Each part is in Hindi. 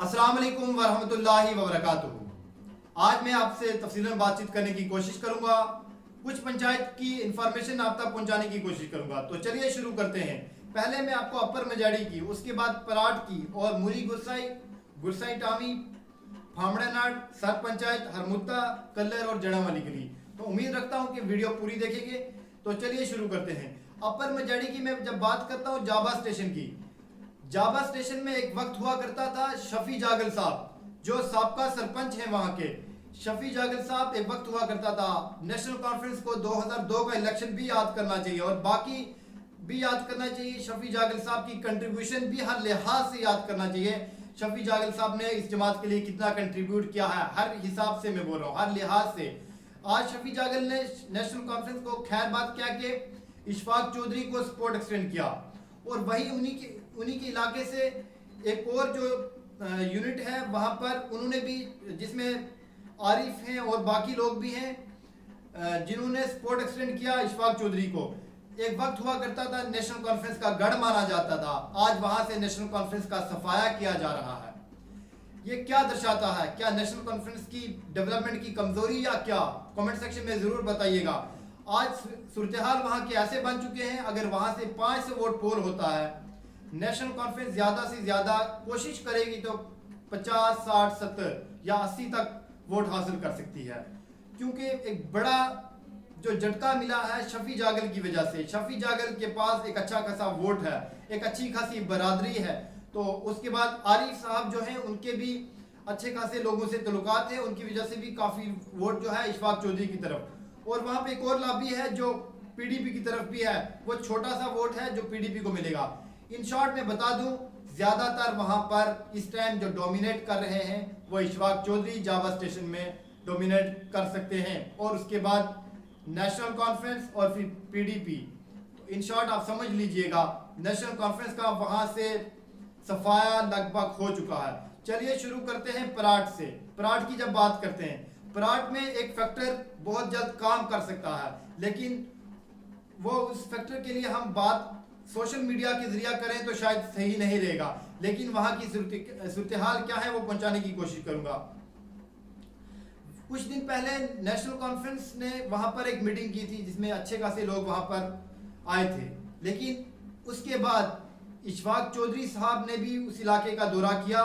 अस्सलाम वालेकुम वरहमतुल्लाहि वबरकातुहू। आज मैं आपसे तफसीलन बातचीत करने की कोशिश करूंगा, कुछ पंचायत की इंफॉर्मेशन आप तक पहुंचाने की कोशिश करूंगा। तो चलिए शुरू करते हैं। पहले मैं आपको अपर मजाड़ी की, उसके बाद पराट की और मुरी गुरसाई, गुरसाई टामी, फामड़ानाड, सर पंचायत, हरमुत्ता, कल्लर और जड़ावाली गली। तो उम्मीद रखता हूं कि वीडियो पूरी देखेंगे। तो चलिए शुरू करते हैं। अपर मजाड़ी की मैं जब बात करता हूं जाबा स्टेशन की, जाबा स्टेशन में एक वक्त हुआ करता था शफी जागल साहब, जो साबका सरपंच हैं वहां के। शफी जागल साहब एक वक्त हुआ करता था। नेशनल कॉन्फ्रेंस को 2002 का इलेक्शन भी याद करना चाहिए और बाकी भी याद करना चाहिए। शफी जागल साहब की कंट्रीब्यूशन भी हर लिहाज से याद करना चाहिए। शफी जागल साहब ने इस जमात के लिए कितना कंट्रीब्यूट किया है, हर हिसाब से मैं बोल रहा हूँ, हर लिहाज से। आज शफी जागल ने नेशनल कॉन्फ्रेंस को खैर बात किया कि इशफाक चौधरी को सपोर्ट एक्सटेंड किया, और वही उन्हीं के इलाके से एक और जो यूनिट है वहां पर उन्होंने भी, जिसमें आरिफ हैं और बाकी लोग भी हैं, जिन्होंने सपोर्ट एक्सटेंड किया इशफाक चौधरी को। एक वक्त हुआ करता था नेशनल कॉन्फ्रेंस का गढ़ माना जाता था, आज वहां से नेशनल कॉन्फ्रेंस का सफाया किया जा रहा है। ये क्या दर्शाता है? क्या नेशनल कॉन्फ्रेंस की डेवलपमेंट की कमजोरी या क्या? कमेंट सेक्शन में जरूर बताइएगा। आज सूरत हाल वहां के ऐसे बन चुके हैं, अगर वहां से 5 से वोट पोल होता है, नेशनल कॉन्फ्रेंस ज्यादा से ज्यादा कोशिश करेगी तो 50, 60, 70 या 80 तक वोट हासिल कर सकती है। क्योंकि एक बड़ा जो झटका मिला है शफी जागल की वजह से। शफी जागल के पास एक अच्छा खासा वोट है, एक अच्छी खासी बरादरी है। तो उसके बाद आरिफ साहब जो हैं उनके भी अच्छे खासे लोगों से तल्लुकात है, उनकी वजह से भी काफी वोट जो है इशफाक चौधरी की तरफ। और वहां पे एक और लॉबी है जो पीडीपी की तरफ भी है, वो छोटा सा वोट है जो पीडीपी को मिलेगा। इन शॉर्ट में बता दूं, ज्यादातर वहां पर इस टाइम जो डोमिनेट कर रहे हैं वो इशफाक चौधरी जाबा स्टेशन में डोमिनेट कर सकते हैं, और उसके बाद नेशनल कॉन्फ्रेंस और फिर पीडीपी। तो इन शॉर्ट आप समझ लीजिएगा नेशनल कॉन्फ्रेंस का वहां से सफाया लगभग हो चुका है। चलिए शुरू करते हैं पराट से। पराट की जब बात करते हैं, पराट में एक फैक्टर बहुत जल्द काम कर सकता है, लेकिन वो उस फैक्टर के लिए हम बात सोशल मीडिया के जरिया करें तो शायद सही नहीं रहेगा, लेकिन वहां की सूरत हाल क्या है वो पहुंचाने की कोशिश करूंगा। कुछ दिन पहले नेशनल कॉन्फ्रेंस ने वहां पर एक मीटिंग की थी जिसमें अच्छे खासे लोग वहां पर आए थे, लेकिन उसके बाद इशफाक चौधरी साहब ने भी उस इलाके का दौरा किया,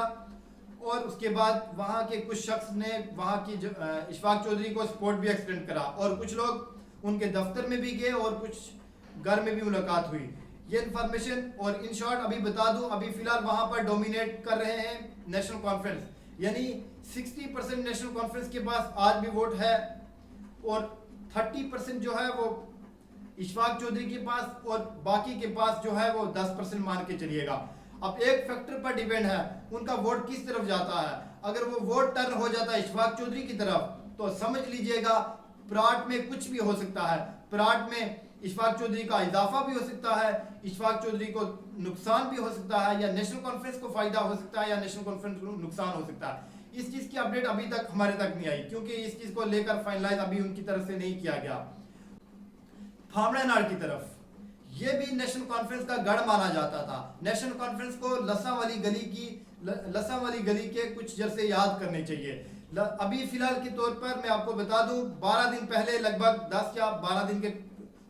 और उसके बाद वहां के कुछ शख्स ने वहां की इशफाक चौधरी को सपोर्ट भी एक्सटेंड करा, और कुछ लोग उनके दफ्तर में भी गए और कुछ घर में भी मुलाकात हुई। ये इन्फॉर्मेशन, और इन शॉर्ट अभी बता दूं, अभी फिलहाल वहां पर डोमिनेट कर रहे हैं नेशनल कॉन्फ्रेंस, यानी 60% नेशनल कॉन्फ्रेंस के पास आज भी वोट है, और 30% जो है वो इशफाक चौधरी के पास, और बाकी के पास जो है वो 10% मान के चलिएगा। अब एक फैक्टर पर डिपेंड है उनका वोट किस तरफ जाता है। अगर वो वोट टर्न हो जाता है इशफाक चौधरी की तरफ तो समझ लीजिएगा पराट में कुछ भी हो सकता है। पराट में इशफाक चौधरी का इजाफा भी हो सकता है, इशफाक चौधरी को नुकसान भी हो सकता है, या नेशनल कॉन्फ्रेंस को फायदा हो सकता है, या नेशनल कॉन्फ्रेंस को नुकसान हो सकता है। इस चीज की अपडेट अभी तक हमारे तक नहीं आई, क्योंकि इस चीज को लेकर फाइनलाइज अभी उनकी तरफ से नहीं किया गया। फामड़ानाड की तरफ ये भी नेशनल कॉन्फ्रेंस का गढ़ माना जाता था। नेशनल कॉन्फ्रेंस को लसा वाली गली के कुछ जलसे याद करने चाहिए। अभी फिलहाल के तौर पर मैं आपको बता दूं, 12 दिन पहले, लगभग 10 या 12 दिन के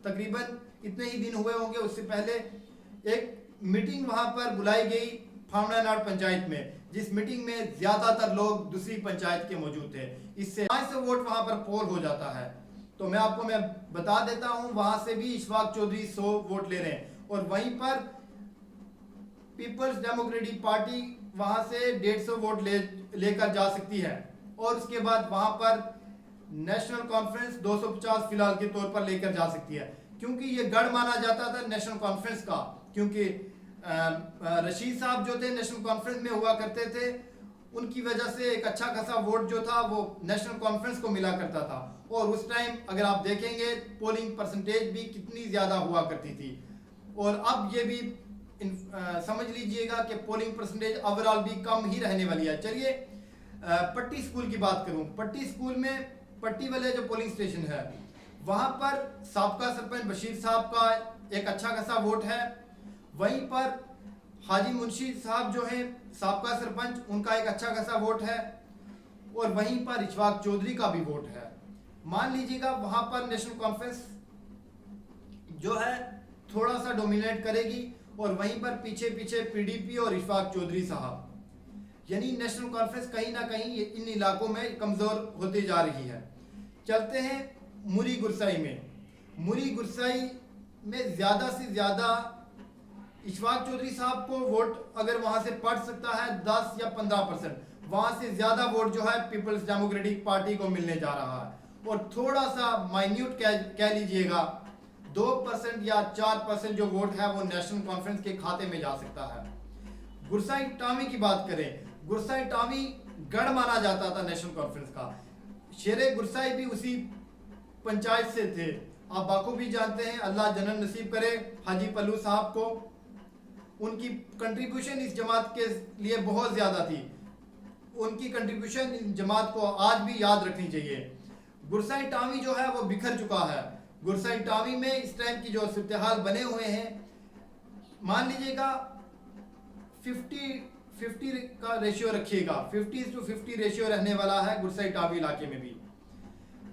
तकरीबन इतने ही दिन हुए होंगे, उससे पहले एक मीटिंग वहां पर बुलाई गई फामड़ानाड पंचायत में, जिस मीटिंग में ज्यादातर लोग दूसरी पंचायत के मौजूद थे। इससे 500 वोट वहां पर पोल हो जाता है। तो मैं बता देता हूं, वहां से भी इशफाक चौधरी 100 वोट ले रहे हैं, और वहीं पर पीपल्स डेमोक्रेटिक पार्टी वहां से 150 वोट लेकर जा सकती है, और उसके बाद वहां पर नेशनल कॉन्फ्रेंस 250 फिलहाल के तौर पर लेकर जा सकती है। क्योंकि ये गढ़ माना जाता था नेशनल कॉन्फ्रेंस का, क्योंकि रशीद साहब जो थे नेशनल कॉन्फ्रेंस में हुआ करते थे, उनकी वजह से एक अच्छा खासा वोट जो था वो नेशनल कॉन्फ्रेंस को मिला करता था। और उस टाइम अगर आप देखेंगे पोलिंग परसेंटेज भी कितनी ज्यादा हुआ करती थी, और अब ये भी समझ लीजिएगा कि पोलिंग परसेंटेज ओवरऑल भी कम ही रहने वाली है। चलिए पट्टी स्कूल की बात करूं। पट्टी स्कूल में पट्टी वाले जो पोलिंग स्टेशन है वहां पर साबका सरपंच बशीर साहब का एक अच्छा खासा वोट है। वहीं पर हाजी मुंशी साहब जो हैं साबका सरपंच, उनका एक अच्छा खासा वोट है, और वहीं पर इशफाक चौधरी का भी वोट है। मान लीजिएगा वहां पर नेशनल कॉन्फ्रेंस जो है थोड़ा सा डोमिनेट करेगी, और वहीं पर पीछे पीछे पीडीपी और इशफाक चौधरी साहब, यानी नेशनल कॉन्फ्रेंस कहीं ना कहीं इन इलाकों में कमजोर होती जा रही है। चलते हैं मुरी गुरसाई में। मुरी गुरसाई में ज्यादा से ज्यादा इशफाक चौधरी साहब को वोट अगर वहां से पड़ सकता है 10 या 15%, वहां से ज्यादा वोट जो है पीपल्स डेमोक्रेटिक पार्टी को मिलने जा रहा है, और थोड़ा सा माइन्यूट कह लीजिएगा 2% या 4% जो वोट है वो नेशनल कॉन्फ्रेंस के खाते में जा सकता है। गुरसाई टामी की बात करें, गुरसाई टामी गढ़ माना जाता था नेशनल कॉन्फ्रेंस का। शेरे गुरसाई भी उसी पंचायत से थे, आप बाखूबी जानते हैं, अल्लाह जन्नत नसीब करे हाजी पल्लू साहब को। उनकी कंट्रीब्यूशन इस जमात के लिए बहुत ज़्यादा थी, उनकी कंट्रीब्यूशन इस जमात को आज भी याद रखनी चाहिए। गुरसाई टामी जो है वो बिखर चुका है। गुरसाई टामी में इस टाइम की जो सूरत बने हुए हैं, मान लीजिएगा 50-50 का रेशियो रखिएगा, 50-50 रेशियो रहने वाला है गुरसाई टामी इलाके में भी।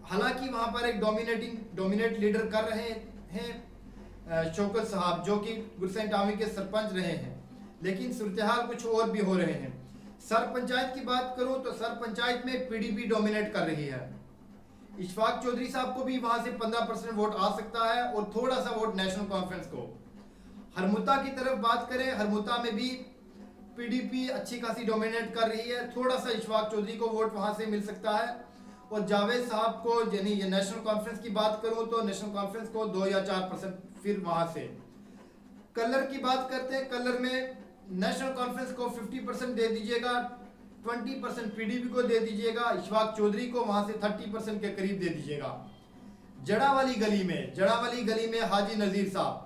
हालांकि वहां पर एक डोमिनेट लीडर कर रहे हैं शौकत साहब, जो कि गुरसाई टामी के सरपंच रहे हैं, लेकिन सूरत कुछ और भी हो रहे हैं। सर पंचायत की बात करूं तो सर पंचायत में पीडीपी डोमिनेट कर रही है। इशफाक चौधरी साहब को भी वहां से 15% वोट आ सकता है, और थोड़ा सा वोट नेशनल कॉन्फ्रेंस को। हरमुता की तरफ बात करें, हरमुता में भी पीडीपी अच्छी खासी डोमिनेट कर रही है, थोड़ा सा इशफाक चौधरी को वोट वहां से मिल सकता है, और जावेद साहब को, यानी ये नेशनल कॉन्फ्रेंस की बात करूं तो नेशनल कॉन्फ्रेंस को 2 या 4% फिर वहां से। कलर की बात करते हैं, कलर में नेशनल कॉन्फ्रेंस को 50% दे दीजिएगा, 20% पीडीपी को दे दीजिएगा, इशफाक चौधरी को वहां से 30% के करीब दे दीजिएगा। जड़ावाली गली में हाजी नजीर साहब,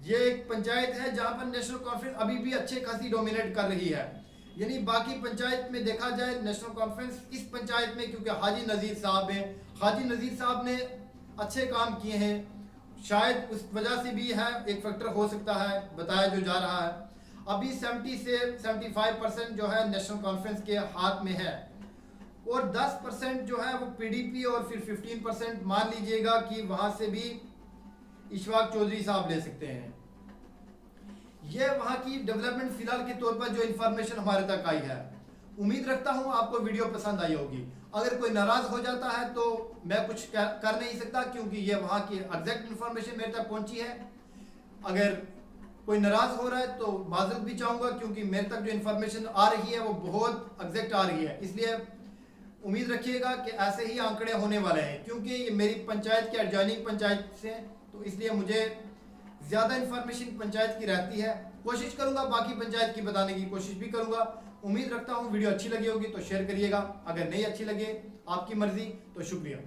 ये एक पंचायत है जहां पर नेशनल कॉन्फ्रेंस अभी भी अच्छे खासी डोमिनेट कर रही है। यानी बाकी पंचायत में देखा जाए नेशनल कॉन्फ्रेंस इस पंचायत में, क्योंकि हाजी नजीर साहब हैं, हाजी नजीर साहब ने अच्छे काम किए हैं, शायद उस वजह से भी है, एक फैक्टर हो सकता है बताया जो जा रहा है। अभी 70 से 75% जो है नेशनल कॉन्फ्रेंस के हाथ में है, और 10% जो है वो पीडीपी, और फिर 15% मान लीजिएगा कि वहां से भी इशफाक चौधरी साहब ले सकते हैं। ये वहां की डेवलपमेंट फिलहाल के तौर पर जो इन्फॉर्मेशन हमारे तक आई है। उम्मीद रखता हूं आपको वीडियो पसंद आई होगी। अगर कोई नाराज हो जाता है तो मैं कुछ कर नहीं सकता, क्योंकि ये वहां की एग्जैक्ट इन्फॉर्मेशन मेरे तक पहुंची है। अगर कोई नाराज हो रहा है तो माजरत भी चाहूंगा, क्योंकि मेरे तक जो इन्फॉर्मेशन आ रही है वो बहुत एग्जैक्ट आ रही है। इसलिए उम्मीद रखिएगा कि ऐसे ही आंकड़े होने वाले हैं, क्योंकि ये मेरी पंचायत के एडजॉइनिंग पंचायत से, तो इसलिए मुझे ज़्यादा इन्फॉर्मेशन पंचायत की रहती है। कोशिश करूंगा बाकी पंचायत की बताने की कोशिश भी करूंगा। उम्मीद रखता हूं वीडियो अच्छी लगी होगी तो शेयर करिएगा, अगर नहीं अच्छी लगे आपकी मर्जी तो शुक्रिया।